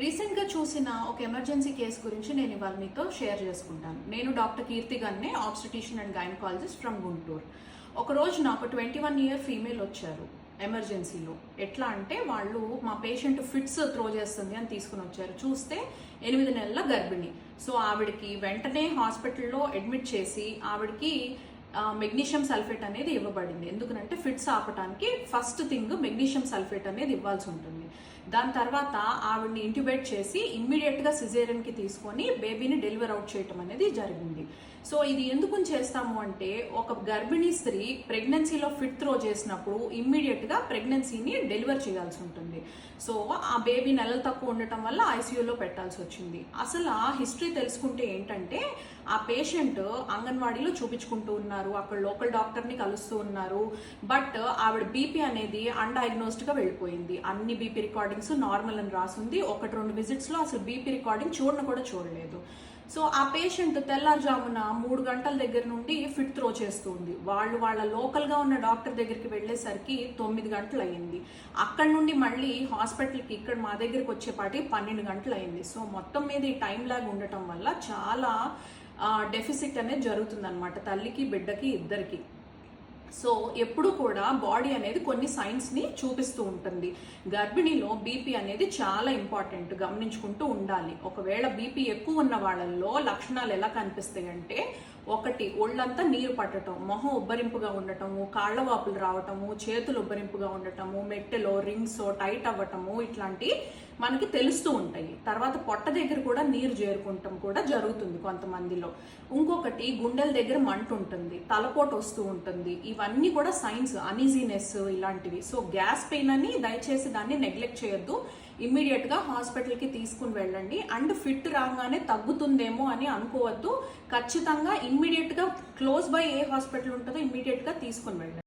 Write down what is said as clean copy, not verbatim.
రీసెంట్గా చూసిన ఒక ఎమర్జెన్సీ కేసు గురించి నేను ఇవాళ మీతో షేర్ చేసుకుంటాను. నేను doctor Keerthi Ganne, obstetrician and gynaecologist from Guntur. ఒక రోజు నాకు 21 ఇయర్ ఫీమేల్ వచ్చారు ఎమర్జెన్సీలో. ఎట్లా అంటే వాళ్ళు మా పేషెంట్ ఫిట్స్ త్రో చేస్తుంది అని తీసుకుని వచ్చారు. చూస్తే 8 నెలల గర్భిణి. సో ఆవిడకి వెంటనే హాస్పిటల్లో అడ్మిట్ చేసి ఆవిడకి మెగ్నీషియం సల్ఫేట్ అనేది ఇవ్వబడింది. ఎందుకంటే ఫిట్స్ ఆపడానికి ఫస్ట్ థింగ్ మెగ్నీషియం సల్ఫేట్ అనేది ఇవ్వాల్సి ఉంటుంది. దాని తర్వాత ఆవిడని ఇంట్యూబేట్ చేసి ఇమ్మీడియట్గా సిజేరియన్కి తీసుకొని బేబీని డెలివర్ అవుట్ చేయటం అనేది జరిగింది. సో ఇది ఎందుకు చేస్తాము అంటే, ఒక గర్భిణీ స్త్రీ ప్రెగ్నెన్సీలో ఫిట్ త్రో చేసినప్పుడు ఇమ్మీడియట్గా ప్రెగ్నెన్సీని డెలివర్ చేయాల్సి ఉంటుంది. సో ఆ బేబీ నెలలు తక్కువ ఉండటం వల్ల ఐసీయూలో పెట్టాల్సి వచ్చింది. అసలు ఆ హిస్టరీ తెలుసుకుంటే ఏంటంటే, ఆ పేషెంట్ అంగన్వాడీలో చూపించుకుంటూ ఉన్నారు, అక్కడ లోకల్ డాక్టర్ని కలుస్తూ ఉన్నారు. బట్ ఆవిడ బీపీ అనేది అన్డయాగ్నోస్డ్గా వెళ్ళిపోయింది. అన్ని బీపీ రికార్డింగ్స్ నార్మల్ అని రాసింది. 1-2 విజిట్స్లో అసలు బీపీ రికార్డింగ్ కూడా చూడలేదు. సో ఆ పేషెంట్ తెల్లారుజామున 3 గంటల దగ్గర నుండి ఫిట్ త్రో చేస్తుంది. వాళ్ళ లోకల్గా ఉన్న డాక్టర్ దగ్గరికి వెళ్ళేసరికి 9 గంటలు అయ్యింది. అక్కడ నుండి మళ్ళీ హాస్పిటల్కి ఇక్కడ మా దగ్గరికి వచ్చేపాటి 12 గంటలు అయింది. సో మొత్తం మీద ఈ టైం లాగ్ ఉండటం వల్ల చాలా డెఫిసిట్ అనేది జరుగుతుంది అనమాట, తల్లికి బిడ్డకి ఇద్దరికి. సో ఎప్పుడు కూడా బాడీ అనేది కొన్ని సైన్స్ని చూపిస్తూ ఉంటుంది. గర్భిణిలో బీపీ అనేది చాలా ఇంపార్టెంట్, గమనించుకుంటూ ఉండాలి. ఒకవేళ బీపీ ఎక్కువ ఉన్న వాళ్ళల్లో లక్షణాలు ఎలా కనిపిస్తాయి అంటే, 1 ఒళ్ళంతా నీరు పట్టడం, మొహం ఉబ్బరింపుగా ఉండటము, కాళ్ళ వాపులు రావటము, చేతులు ఉబ్బరింపుగా ఉండటము, మెట్టెలో రింగ్స్ టైట్ అవ్వటము, ఇట్లాంటి మనకి తెలుస్తూ ఉంటాయి. తర్వాత పొట్ట దగ్గర కూడా నీరు చేరుకుంటాం కూడా జరుగుతుంది కొంతమందిలో. ఇంకొకటి గుండెల దగ్గర మంట ఉంటుంది, తలపోటు వస్తూ ఉంటుంది. ఇవన్నీ కూడా సైన్స్, అనీజీనెస్ ఇలాంటివి. సో గ్యాస్ పెయిన్ అని దయచేసి దాన్ని నెగ్లెక్ట్ చేయొద్దు. ఇమ్మీడియట్గా హాస్పిటల్కి తీసుకుని వెళ్ళండి. అండ్ ఫిట్ రాగానే తగ్గుతుందేమో అని అనుకోవద్దు. ఖచ్చితంగా ఇమ్మీడియట్గా క్లోజ్ బై ఏ హాస్పిటల్ ఉంటుందో ఇమ్మీడియట్గా తీసుకుని వెళ్ళండి.